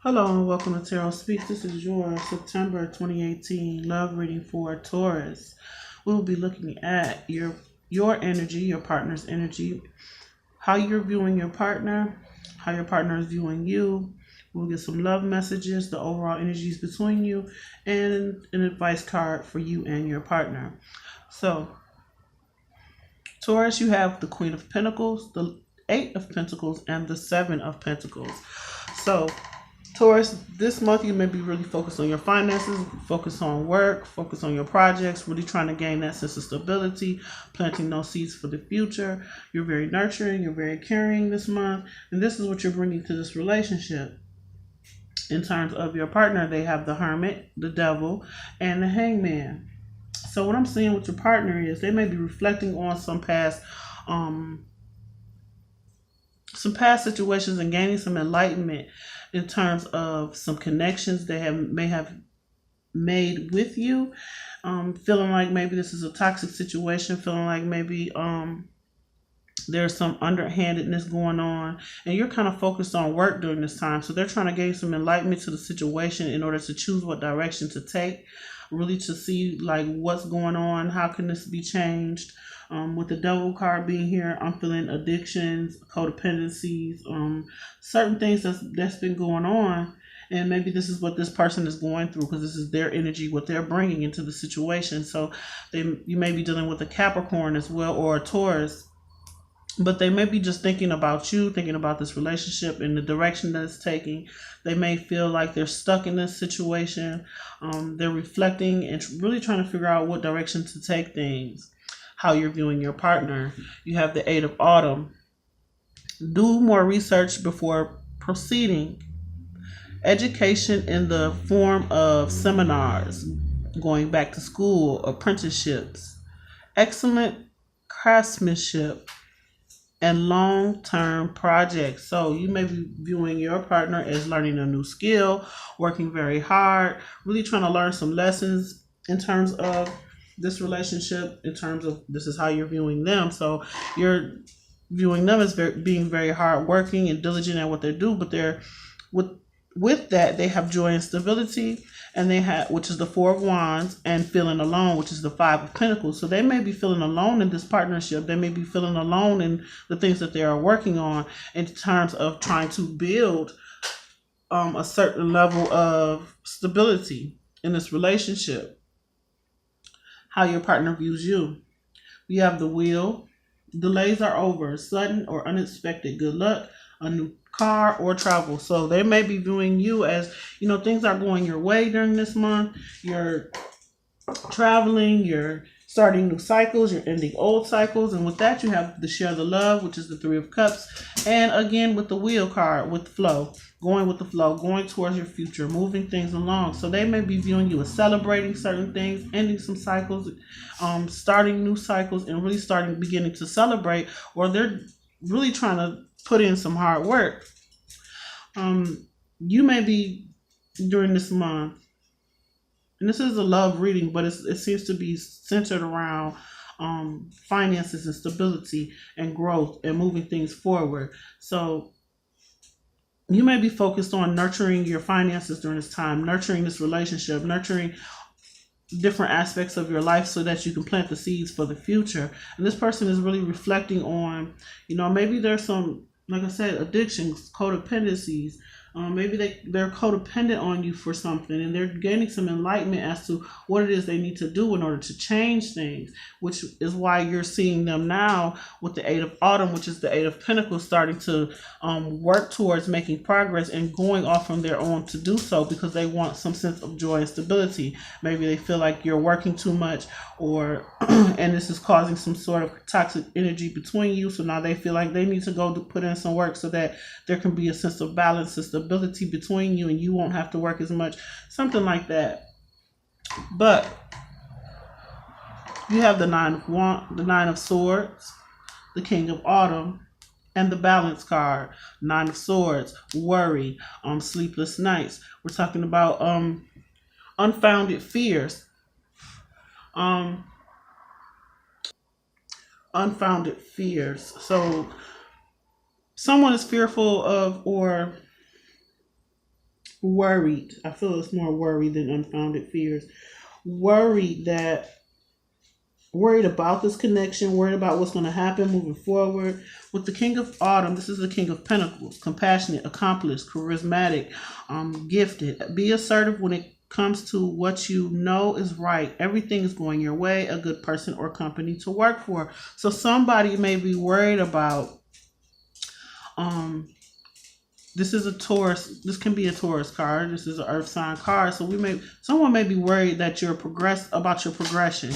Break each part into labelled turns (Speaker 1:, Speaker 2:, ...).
Speaker 1: Hello and welcome to Taurus Speaks. This is your September 2018 love reading for Taurus. We will be looking at your energy, your partner's energy, how you're viewing your partner, how your partner is viewing you. We'll get some love messages, the overall energies between you, and an advice card for you and your partner. So, Taurus, you have the Queen of Pentacles, the Eight of Pentacles, and the Seven of Pentacles. So, Taurus, this month you may be really focused on your finances, focus on work, focus on your projects, really trying to gain that sense of stability, planting those seeds for the future. You're very nurturing, you're very caring this month, and this is what you're bringing to this relationship. In terms of your partner, they have the Hermit, the Devil, and the Hangman. So what I'm seeing with your partner is they may be reflecting on um, some past situations and gaining some enlightenment in terms of some connections they may have made with you. Feeling like maybe this is a toxic situation, feeling like maybe there's some underhandedness going on, and you're kind of focused on work during this time. So they're trying to gain some enlightenment to the situation in order to choose what direction to take, really to see like what's going on, how can this be changed. With the Devil card being here, I'm feeling addictions, codependencies, certain things that's been going on. And maybe this is what this person is going through because this is their energy, what they're bringing into the situation. So you may be dealing with a Capricorn as well, or a Taurus, but they may be just thinking about you, thinking about this relationship and the direction that it's taking. They may feel like they're stuck in this situation. They're reflecting and really trying to figure out what direction to take things, how you're viewing your partner. You have the Eight of Autumn. Do more research before proceeding. Education in the form of seminars, going back to school, apprenticeships, excellent craftsmanship, and long-term projects. So you may be viewing your partner as learning a new skill, working very hard, really trying to learn some lessons in terms of this relationship, in terms of this is how you're viewing them. So you're viewing them as being very hardworking and diligent at what they do, but they're with that they have joy and stability, and they have, which is the Four of Wands, and feeling alone, which is the Five of Pentacles. So they may be feeling alone in this partnership. They may be feeling alone in the things that they are working on in terms of trying to build a certain level of stability in this relationship. How your partner views you. We have the Wheel. Delays are over. Sudden or unexpected good luck, a new car, or travel. So they may be viewing you as, things are going your way during this month. You're traveling, you're starting new cycles, you're ending old cycles. And with that, you have the Share the Love, which is the Three of Cups. And again, with the Wheel card, with flow, going with the flow, going towards your future, moving things along. So they may be viewing you as celebrating certain things, ending some cycles, starting new cycles, and really beginning to celebrate, or they're really trying to put in some hard work. You may be during this month, and this is a love reading, but it seems to be centered around finances and stability and growth and moving things forward. So you may be focused on nurturing your finances during this time, nurturing this relationship, nurturing different aspects of your life so that you can plant the seeds for the future. And this person is really reflecting on, maybe there's some, like I said, addictions, codependencies. Maybe they're codependent on you for something, and they're gaining some enlightenment as to what it is they need to do in order to change things, which is why you're seeing them now with the Eight of Autumn, which is the Eight of Pentacles, starting to work towards making progress and going off on their own to do so because they want some sense of joy and stability. Maybe they feel like you're working too much, or and this is causing some sort of toxic energy between you. So now they feel like they need to go to put in some work so that there can be a sense of balance and stability between you, and you won't have to work as much, something like that. But you have the Nine of Swords, the King of Autumn, and the Balance card. Nine of Swords, worry, sleepless nights. We're talking about unfounded fears. Unfounded fears. So someone is fearful of, or Worried. I feel it's more worried than unfounded fears. Worried that worried about this connection, worried about what's going to happen moving forward. With the King of Autumn, this is the King of Pentacles, compassionate, accomplished, charismatic, gifted. Be assertive when it comes to what you know is right. Everything is going your way, a good person or company to work for. So somebody may be worried about, this is a Taurus. This can be a Taurus card. This is an Earth sign card. So someone may be worried that about your progression.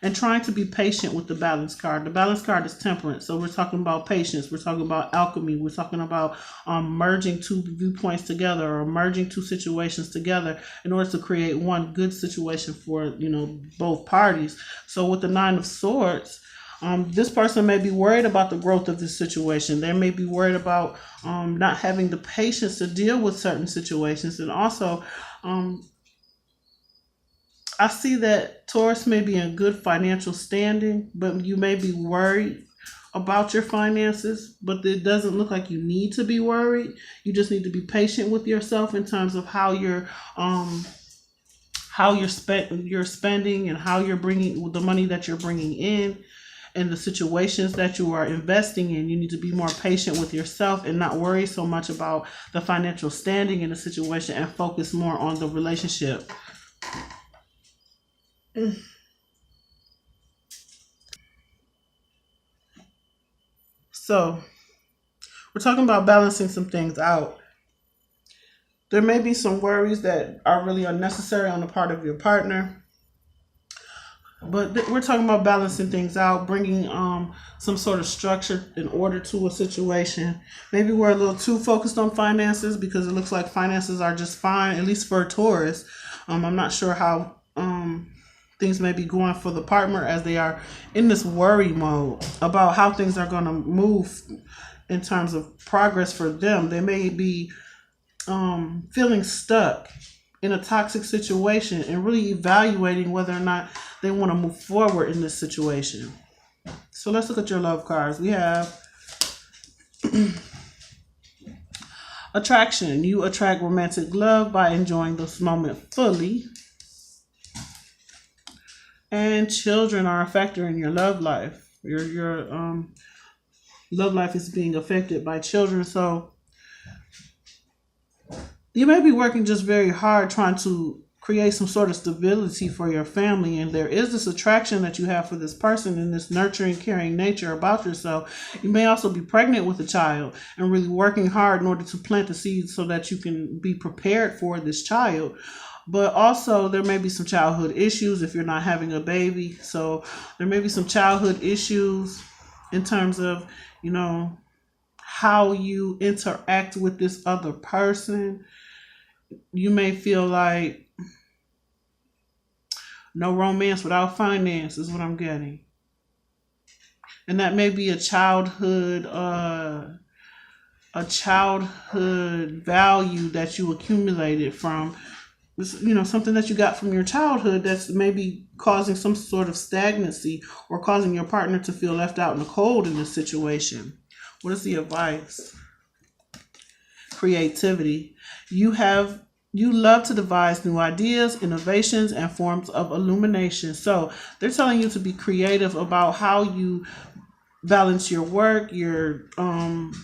Speaker 1: And trying to be patient with the balance card. The balance card is temperance. So we're talking about patience. We're talking about alchemy. We're talking about merging two viewpoints together, or merging two situations together in order to create one good situation for, both parties. So with the Nine of Swords, this person may be worried about the growth of this situation. They may be worried about not having the patience to deal with certain situations. And also, I see that Taurus may be in good financial standing, but you may be worried about your finances, but it doesn't look like you need to be worried. You just need to be patient with yourself in terms of how you're spending, and how you're bringing the money that you're bringing in, and the situations that you are investing in. You need to be more patient with yourself and not worry so much about the financial standing in the situation, and focus more on the relationship. So we're talking about balancing some things out. There may be some worries that are really unnecessary on the part of your partner, but we're talking about balancing things out, bringing some sort of structure and order to a situation. Maybe we're a little too focused on finances, because it looks like finances are just fine, at least for Taurus. I'm not sure how things may be going for the partner, as they are in this worry mode about how things are going to move in terms of progress for them. They may be feeling stuck in a toxic situation and really evaluating whether or not they want to move forward in this situation. So let's look at your love cards. We have attraction. You attract romantic love by enjoying this moment fully. And children are a factor in your love life. Your love life is being affected by children. So you may be working just very hard trying to create some sort of stability for your family. And there is this attraction that you have for this person, and this nurturing, caring nature about yourself. You may also be pregnant with a child and really working hard in order to plant the seeds so that you can be prepared for this child. But also there may be some childhood issues if you're not having a baby. So there may be some childhood issues in terms of, how you interact with this other person. You may feel like no romance without finance is what I'm getting. And that may be a childhood value that you accumulated from, something that you got from your childhood that's maybe causing some sort of stagnancy, or causing your partner to feel left out in the cold in this situation. What is the advice? Creativity. You love to devise new ideas, innovations, and forms of illumination. So they're telling you to be creative about how you balance your work, your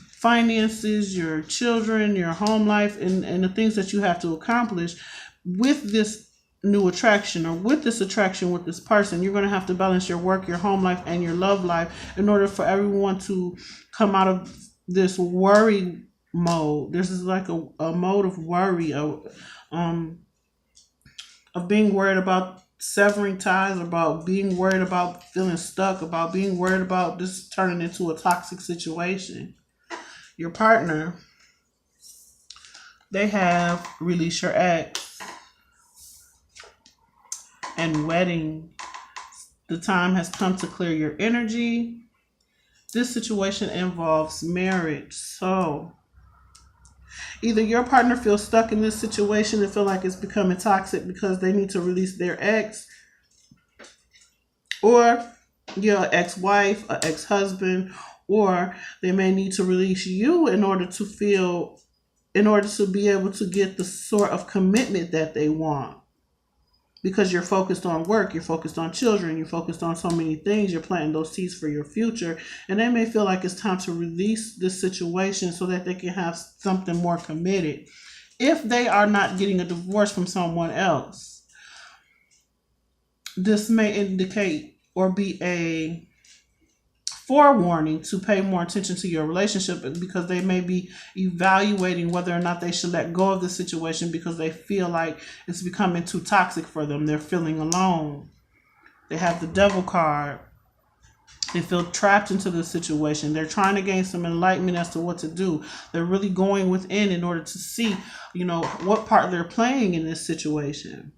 Speaker 1: finances, your children, your home life, and the things that you have to accomplish with this new attraction, or with this attraction with this person. You're going to have to balance your work, your home life, and your love life in order for everyone to come out of this worry mode. This is like a mode of worry, of being worried about severing ties, about being worried about feeling stuck, about being worried about this turning into a toxic situation. Your partner, they have release your ex and wedding. The time has come to clear your energy. This situation involves marriage. So either your partner feels stuck in this situation and feel like it's becoming toxic because they need to release their ex, or your ex-wife, or ex-husband, or they may need to release you in order to feel in order to be able to get the sort of commitment that they want. Because you're focused on work, you're focused on children, you're focused on so many things, you're planting those seeds for your future. And they may feel like it's time to release this situation so that they can have something more committed. If they are not getting a divorce from someone else, this may indicate or be a forewarning to pay more attention to your relationship, because they may be evaluating whether or not they should let go of the situation because they feel like it's becoming too toxic for them. They're feeling alone. They have the devil card. They feel trapped into the situation. They're trying to gain some enlightenment as to what to do. They're really going within in order to see, what part they're playing in this situation.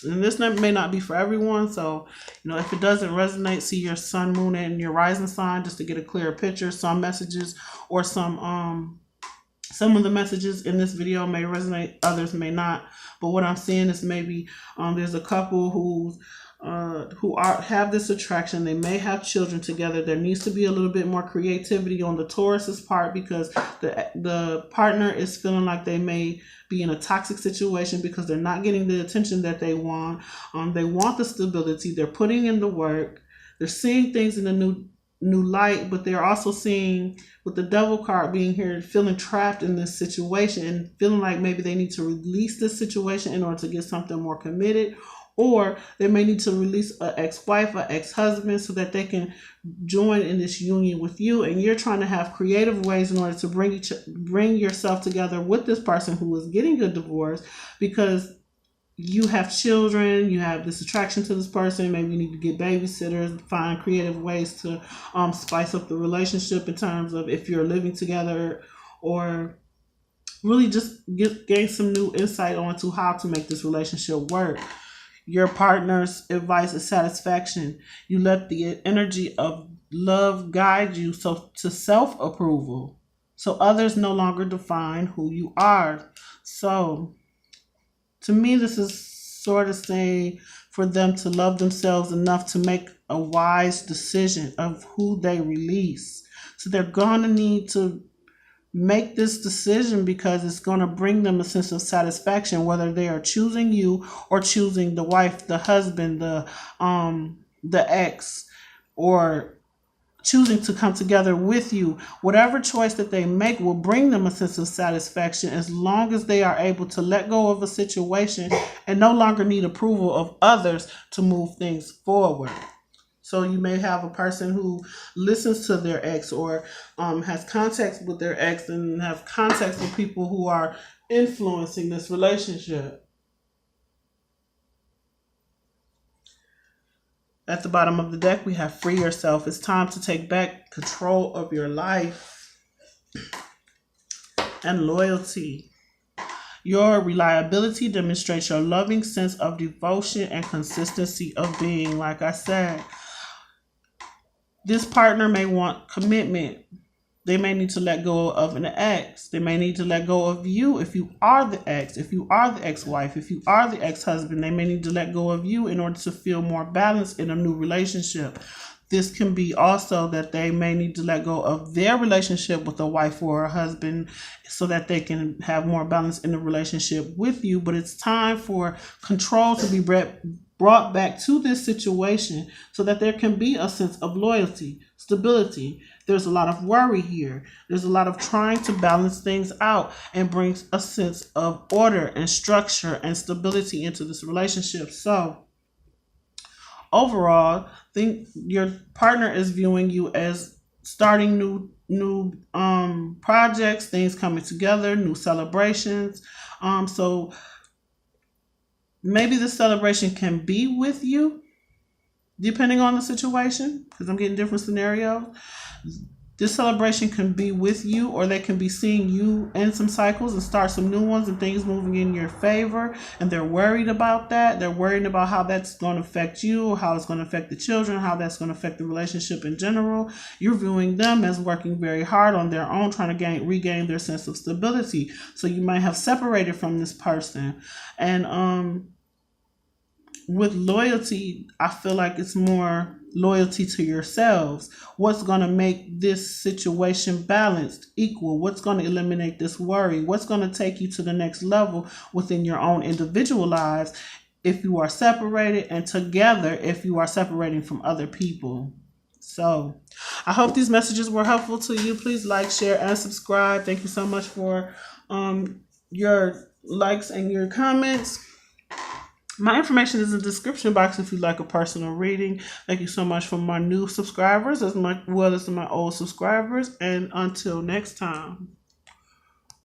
Speaker 1: And this may not be for everyone. So, if it doesn't resonate, see your sun, moon, and your rising sign just to get a clearer picture. Some messages or some of the messages in this video may resonate, others may not. But what I'm seeing is maybe there's a couple who have this attraction. They may have children together. There needs to be a little bit more creativity on the Taurus's part, because the partner is feeling like they may be in a toxic situation because they're not getting the attention that they want. They want the stability. They're putting in the work. They're seeing things in a new light, but they're also seeing, with the devil card being here, feeling trapped in this situation and feeling like maybe they need to release this situation in order to get something more committed. Or they may need to release an ex-wife or ex-husband so that they can join in this union with you. And you're trying to have creative ways in order to bring yourself together with this person who is getting a divorce, because you have children, you have this attraction to this person. Maybe you need to get babysitters, find creative ways to spice up the relationship in terms of if you're living together, or really just gain some new insight onto how to make this relationship work. Your partner's advice is satisfaction. You let the energy of love guide you to self-approval, so others no longer define who you are. So to me, this is sort of saying for them to love themselves enough to make a wise decision of who they release. So they're going to need to make this decision because it's going to bring them a sense of satisfaction, whether they are choosing you or choosing the wife, the husband, the ex, or choosing to come together with you. Whatever choice that they make will bring them a sense of satisfaction, as long as they are able to let go of a situation and no longer need approval of others to move things forward. So you may have a person who listens to their ex, or has contacts with their ex, and have contacts with people who are influencing this relationship. At the bottom of the deck, we have free yourself. It's time to take back control of your life. And loyalty. Your reliability demonstrates your loving sense of devotion and consistency of being. Like I said, this partner may want commitment. They may need to let go of an ex. They may need to let go of you if you are the ex, if you are the ex-wife, if you are the ex-husband. They may need to let go of you in order to feel more balanced in a new relationship. This can be also that they may need to let go of their relationship with a wife or a husband so that they can have more balance in the relationship with you. But it's time for control to be brought back to this situation so that there can be a sense of loyalty, stability. There's a lot of worry here. There's a lot of trying to balance things out and bring a sense of order and structure and stability into this relationship. So overall, I think your partner is viewing you as starting new projects, things coming together, new celebrations. So maybe this celebration can be with you, depending on the situation, because I'm getting different scenarios. This celebration can be with you, or they can be seeing you end some cycles and start some new ones and things moving in your favor. And they're worried about that. They're worried about how that's going to affect you, how it's going to affect the children, how that's going to affect the relationship in general. You're viewing them as working very hard on their own, trying to regain their sense of stability. So you might have separated from this person. And with loyalty, I feel like it's more loyalty to yourselves. What's going to make this situation balanced, equal? What's going to eliminate this worry? What's going to take you to the next level within your own individual lives if you are separated, and together if you are separating from other people? So I hope these messages were helpful to you. Please like, share, and subscribe. Thank you so much for your likes and your comments. My information is in the description box if you'd like a personal reading. Thank you so much for my new subscribers as well as my old subscribers. And until next time.